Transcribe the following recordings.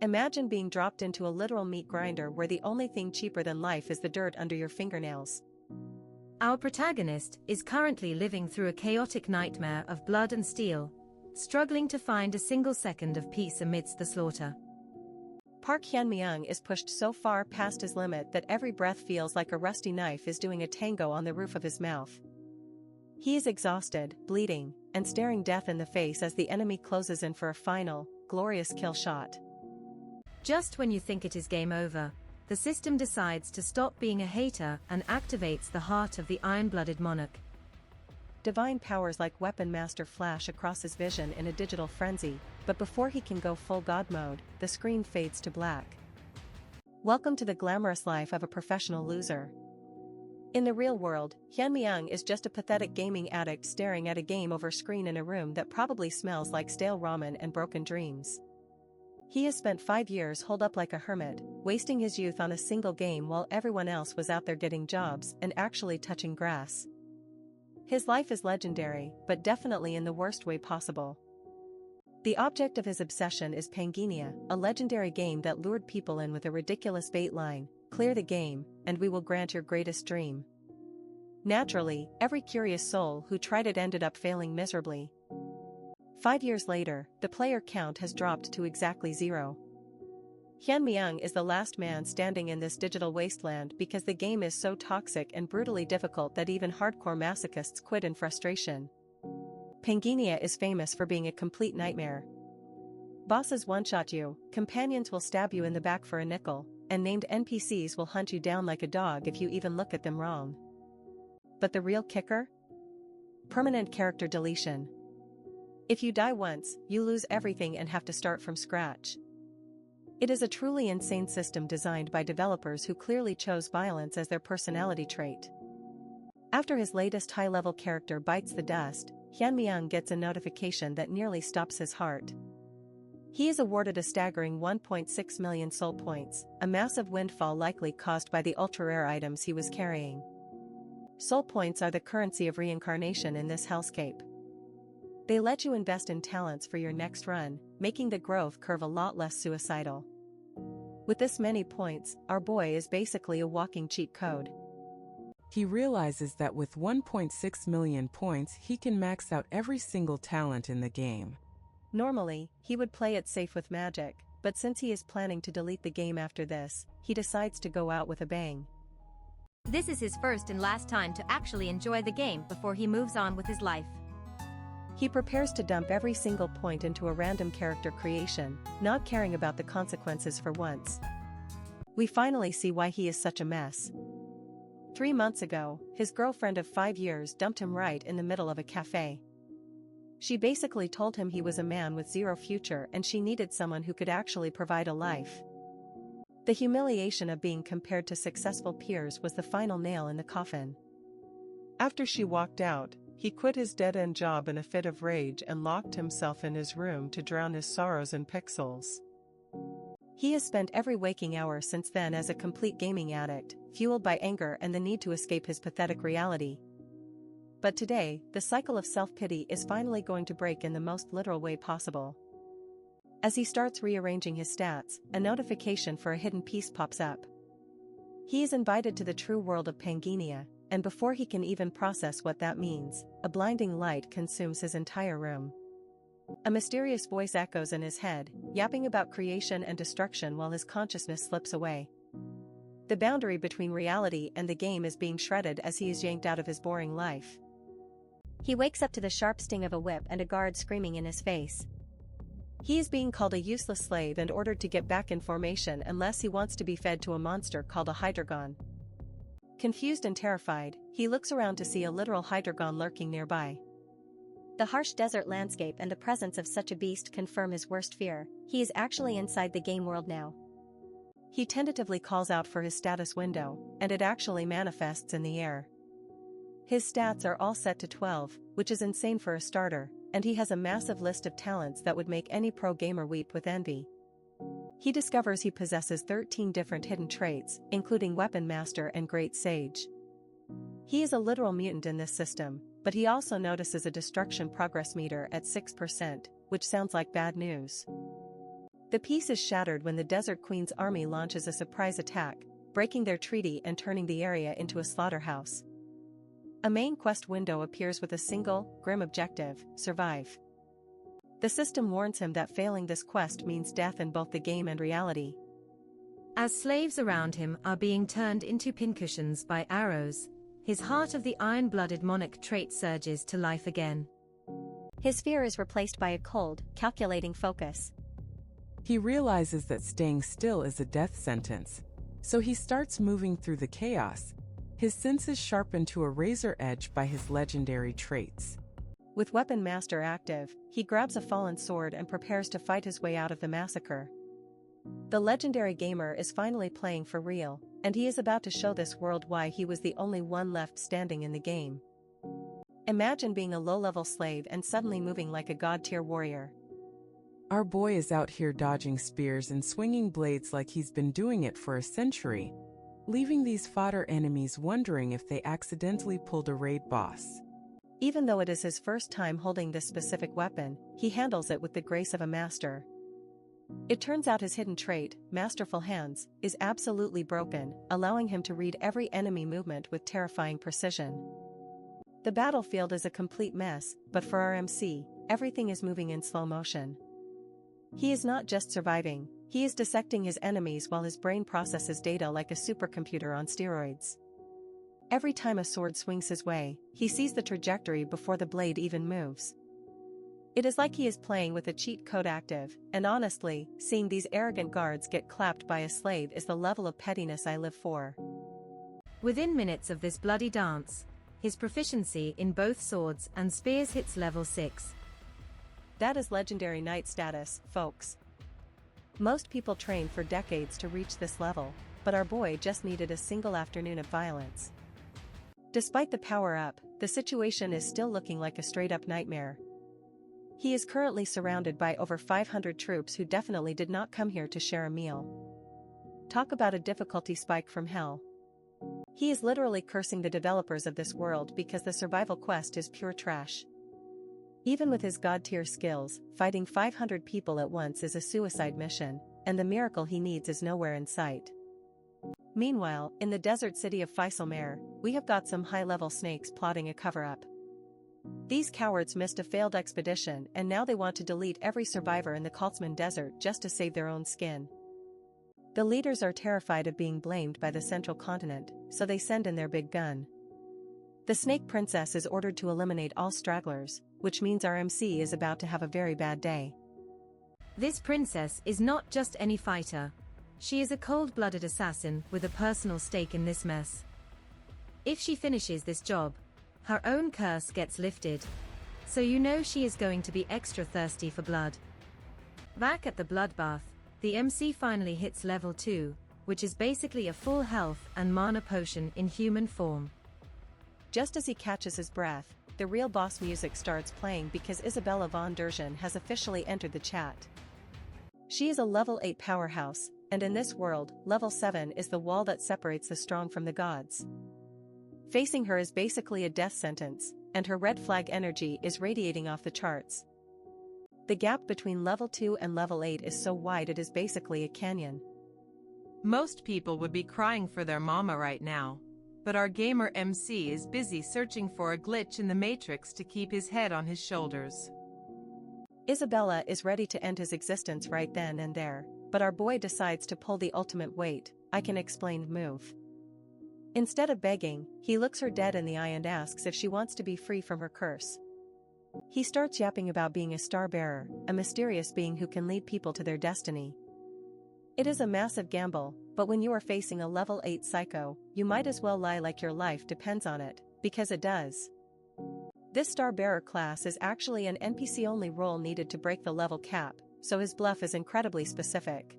Imagine being dropped into a literal meat grinder where the only thing cheaper than life is the dirt under your fingernails. Our protagonist is currently living through a chaotic nightmare of blood and steel, struggling to find a single second of peace amidst the slaughter. Park Hyunmyung is pushed so far past his limit that every breath feels like a rusty knife is doing a tango on the roof of his mouth. He is exhausted, bleeding, and staring death in the face as the enemy closes in for a final, glorious kill shot. Just when you think it is game over, the system decides to stop being a hater and activates the heart of the iron-blooded monarch. Divine powers like Weapon Master flash across his vision in a digital frenzy, but before he can go full god mode, the screen fades to black. Welcome to the glamorous life of a professional loser. In the real world, Hyunmyung is just a pathetic gaming addict staring at a game over screen in a room that probably smells like stale ramen and broken dreams. He has spent 5 years holed up like a hermit, wasting his youth on a single game while everyone else was out there getting jobs and actually touching grass. His life is legendary, but definitely in the worst way possible. The object of his obsession is Pangaenia, a legendary game that lured people in with a ridiculous bait line: clear the game, and we will grant your greatest dream. Naturally, every curious soul who tried it ended up failing miserably. 5 years later, the player count has dropped to exactly 0. Hyunmyung is the last man standing in this digital wasteland because the game is so toxic and brutally difficult that even hardcore masochists quit in frustration. Pangaenia is famous for being a complete nightmare. Bosses one-shot you, companions will stab you in the back for a nickel, and named NPCs will hunt you down like a dog if you even look at them wrong. But the real kicker? Permanent character deletion. If you die once, you lose everything and have to start from scratch. It is a truly insane system designed by developers who clearly chose violence as their personality trait. After his latest high-level character bites the dust, Hyunmyung gets a notification that nearly stops his heart. He is awarded a staggering 1.6 million soul points, a massive windfall likely caused by the ultra-rare items he was carrying. Soul points are the currency of reincarnation in this hellscape. They let you invest in talents for your next run, making the growth curve a lot less suicidal. With this many points, our boy is basically a walking cheat code. He realizes that with 1.6 million points he can max out every single talent in the game. Normally, he would play it safe with magic, but since he is planning to delete the game after this, he decides to go out with a bang. This is his first and last time to actually enjoy the game before he moves on with his life. He prepares to dump every single point into a random character creation, not caring about the consequences for once. We finally see why he is such a mess. 3 months ago, his girlfriend of 5 years dumped him right in the middle of a cafe. She basically told him he was a man with zero future and she needed someone who could actually provide a life. The humiliation of being compared to successful peers was the final nail in the coffin. After she walked out, he quit his dead-end job in a fit of rage and locked himself in his room to drown his sorrows in pixels. He has spent every waking hour since then as a complete gaming addict, fueled by anger and the need to escape his pathetic reality. But today, the cycle of self-pity is finally going to break in the most literal way possible. As he starts rearranging his stats, a notification for a hidden piece pops up. He is invited to the true world of Pangaenia, and before he can even process what that means, a blinding light consumes his entire room. A mysterious voice echoes in his head, yapping about creation and destruction while his consciousness slips away. The boundary between reality and the game is being shredded as he is yanked out of his boring life. He wakes up to the sharp sting of a whip and a guard screaming in his face. He is being called a useless slave and ordered to get back in formation unless he wants to be fed to a monster called a Hydragon. Confused and terrified, he looks around to see a literal Hydragon lurking nearby. The harsh desert landscape and the presence of such a beast confirm his worst fear. He is actually inside the game world now. He tentatively calls out for his status window, and it actually manifests in the air. His stats are all set to 12, which is insane for a starter, and he has a massive list of talents that would make any pro gamer weep with envy. He discovers he possesses 13 different hidden traits, including Weapon Master and Great Sage. He is a literal mutant in this system, but he also notices a destruction progress meter at 6%, which sounds like bad news. The peace is shattered when the Desert Queen's army launches a surprise attack, breaking their treaty and turning the area into a slaughterhouse. A main quest window appears with a single, grim objective: survive. The system warns him that failing this quest means death in both the game and reality. As slaves around him are being turned into pincushions by arrows, his heart of the iron-blooded monarch trait surges to life again. His fear is replaced by a cold, calculating focus. He realizes that staying still is a death sentence, so he starts moving through the chaos, his senses sharpened to a razor edge by his legendary traits. With Weapon Master active, he grabs a fallen sword and prepares to fight his way out of the massacre. The legendary gamer is finally playing for real, and he is about to show this world why he was the only one left standing in the game. Imagine being a low-level slave and suddenly moving like a god-tier warrior. Our boy is out here dodging spears and swinging blades like he's been doing it for a century, leaving these fodder enemies wondering if they accidentally pulled a raid boss. Even though it is his first time holding this specific weapon, he handles it with the grace of a master. It turns out his hidden trait, Masterful Hands, is absolutely broken, allowing him to read every enemy movement with terrifying precision. The battlefield is a complete mess, but for our MC, everything is moving in slow motion. He is not just surviving, he is dissecting his enemies while his brain processes data like a supercomputer on steroids. Every time a sword swings his way, he sees the trajectory before the blade even moves. It is like he is playing with a cheat code active, and honestly, seeing these arrogant guards get clapped by a slave is the level of pettiness I live for. Within minutes of this bloody dance, his proficiency in both swords and spears hits level 6. That is legendary knight status, folks. Most people train for decades to reach this level, but our boy just needed a single afternoon of violence. Despite the power-up, the situation is still looking like a straight-up nightmare. He is currently surrounded by over 500 troops who definitely did not come here to share a meal. Talk about a difficulty spike from hell. He is literally cursing the developers of this world because the survival quest is pure trash. Even with his god-tier skills, fighting 500 people at once is a suicide mission, and the miracle he needs is nowhere in sight. Meanwhile, in the desert city of Faisalmer, we have got some high-level snakes plotting a cover-up. These cowards missed a failed expedition and now they want to delete every survivor in the Kaltzman Desert just to save their own skin. The leaders are terrified of being blamed by the central continent, so they send in their big gun. The Snake Princess is ordered to eliminate all stragglers, which means our MC is about to have a very bad day. This princess is not just any fighter. She is a cold-blooded assassin with a personal stake in this mess. If she finishes this job, her own curse gets lifted. So you know she is going to be extra thirsty for blood. Back at the bloodbath, the MC finally hits level 2, which is basically a full health and mana potion in human form. Just as he catches his breath, the real boss music starts playing because Isabella von Dershen has officially entered the chat. She is a level 8 powerhouse, and in this world, level 7 is the wall that separates the strong from the gods. Facing her is basically a death sentence, and her red flag energy is radiating off the charts. The gap between level 2 and level 8 is so wide it is basically a canyon. Most people would be crying for their mama right now, but our gamer MC is busy searching for a glitch in the matrix to keep his head on his shoulders. Isabella is ready to end his existence right then and there, but our boy decides to pull the ultimate wait, I can explain move. Instead of begging, he looks her dead in the eye and asks if she wants to be free from her curse. He starts yapping about being a star bearer, a mysterious being who can lead people to their destiny. It is a massive gamble, but when you are facing a level 8 psycho, you might as well lie like your life depends on it, because it does. This star bearer class is actually an NPC-only role needed to break the level cap, so his bluff is incredibly specific.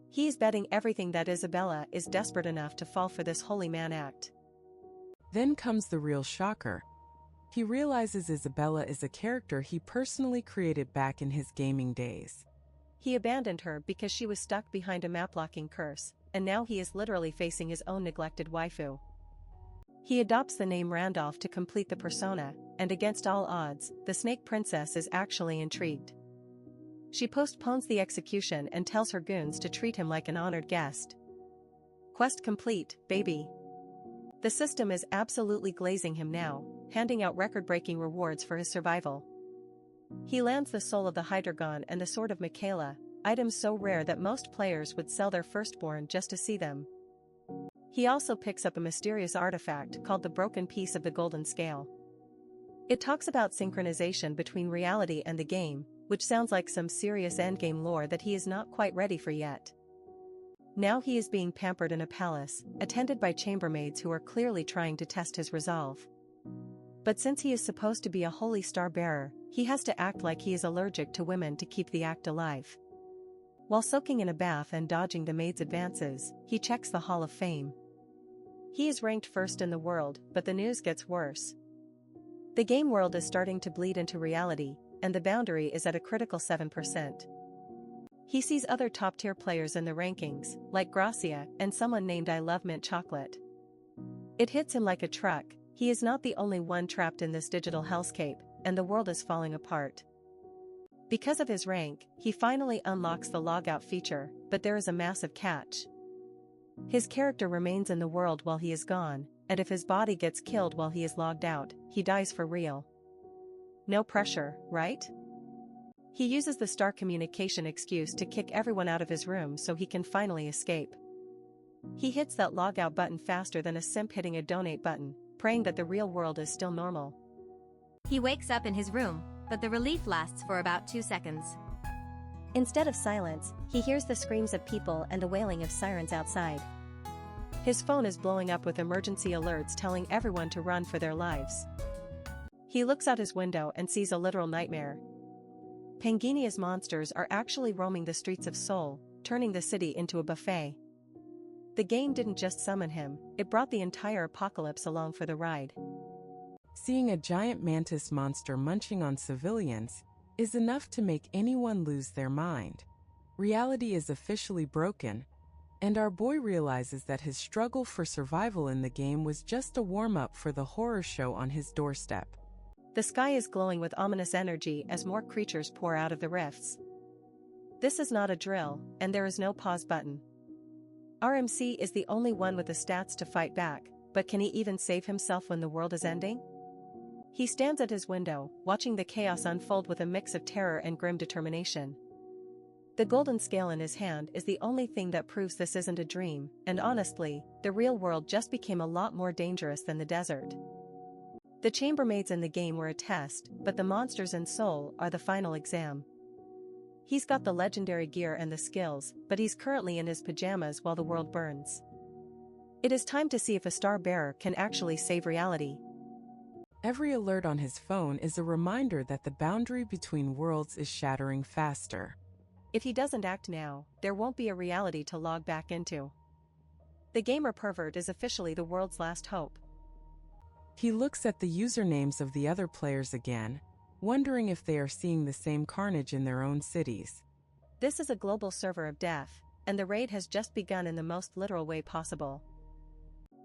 He is betting everything that Isabella is desperate enough to fall for this holy man act. Then comes the real shocker. He realizes Isabella is a character he personally created back in his gaming days. He abandoned her because she was stuck behind a map-locking curse, and now he is literally facing his own neglected waifu. He adopts the name Randolph to complete the persona, and against all odds, the Snake Princess is actually intrigued. She postpones the execution and tells her goons to treat him like an honored guest. Quest complete, baby. The system is absolutely glazing him now, handing out record-breaking rewards for his survival. He lands the soul of the Hydreigon and the sword of Michaela, items so rare that most players would sell their firstborn just to see them. He also picks up a mysterious artifact called the broken piece of the golden scale. It talks about synchronization between reality and the game, which sounds like some serious endgame lore that he is not quite ready for yet. Now he is being pampered in a palace, attended by chambermaids who are clearly trying to test his resolve. But since he is supposed to be a holy star bearer, he has to act like he is allergic to women to keep the act alive. While soaking in a bath and dodging the maids' advances, he checks the Hall of Fame. He is ranked first in the world, but the news gets worse. The game world is starting to bleed into reality, and the boundary is at a critical 7%. He sees other top-tier players in the rankings, like Gracia and someone named I Love Mint Chocolate. It hits him like a truck. He is not the only one trapped in this digital hellscape, and the world is falling apart. Because of his rank, he finally unlocks the logout feature, but there is a massive catch. His character remains in the world while he is gone, and if his body gets killed while he is logged out, he dies for real. No pressure, right? He uses the star communication excuse to kick everyone out of his room so he can finally escape. He hits that logout button faster than a simp hitting a donate button, praying that the real world is still normal. He wakes up in his room, but the relief lasts for about 2 seconds. Instead of silence, he hears the screams of people and the wailing of sirens outside. His phone is blowing up with emergency alerts telling everyone to run for their lives. He looks out his window and sees a literal nightmare. Pangaenia's monsters are actually roaming the streets of Seoul, turning the city into a buffet. The game didn't just summon him, it brought the entire apocalypse along for the ride. Seeing a giant mantis monster munching on civilians is enough to make anyone lose their mind. Reality is officially broken, and our boy realizes that his struggle for survival in the game was just a warm-up for the horror show on his doorstep. The sky is glowing with ominous energy as more creatures pour out of the rifts. This is not a drill, and there is no pause button. RMC is the only one with the stats to fight back, but can he even save himself when the world is ending? He stands at his window, watching the chaos unfold with a mix of terror and grim determination. The golden scale in his hand is the only thing that proves this isn't a dream, and honestly, the real world just became a lot more dangerous than the desert. The chambermaids in the game were a test, but the monsters in Seoul are the final exam. He's got the legendary gear and the skills, but he's currently in his pajamas while the world burns. It is time to see if a star bearer can actually save reality. Every alert on his phone is a reminder that the boundary between worlds is shattering faster. If he doesn't act now, there won't be a reality to log back into. The gamer pervert is officially the world's last hope. He looks at the usernames of the other players again, wondering if they are seeing the same carnage in their own cities. This is a global server of death, and the raid has just begun in the most literal way possible.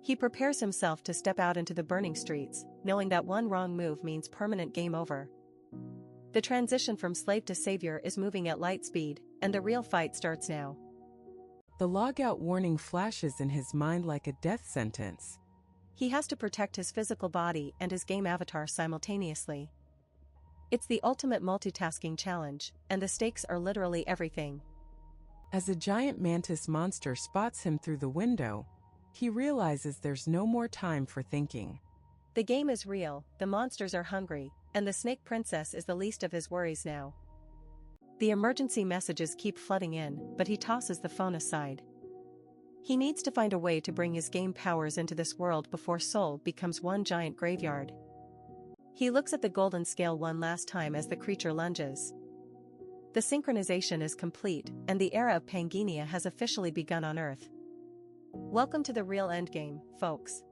He prepares himself to step out into the burning streets, knowing that one wrong move means permanent game over. The transition from slave to savior is moving at light speed, and the real fight starts now. The logout warning flashes in his mind like a death sentence. He has to protect his physical body and his game avatar simultaneously. It's the ultimate multitasking challenge, and the stakes are literally everything. As a giant mantis monster spots him through the window, he realizes there's no more time for thinking. The game is real, the monsters are hungry, and the snake princess is the least of his worries now. The emergency messages keep flooding in, but he tosses the phone aside. He needs to find a way to bring his game powers into this world before Seoul becomes one giant graveyard. He looks at the golden scale one last time as the creature lunges. The synchronization is complete, and the era of Pangaenia has officially begun on Earth. Welcome to the real endgame, folks.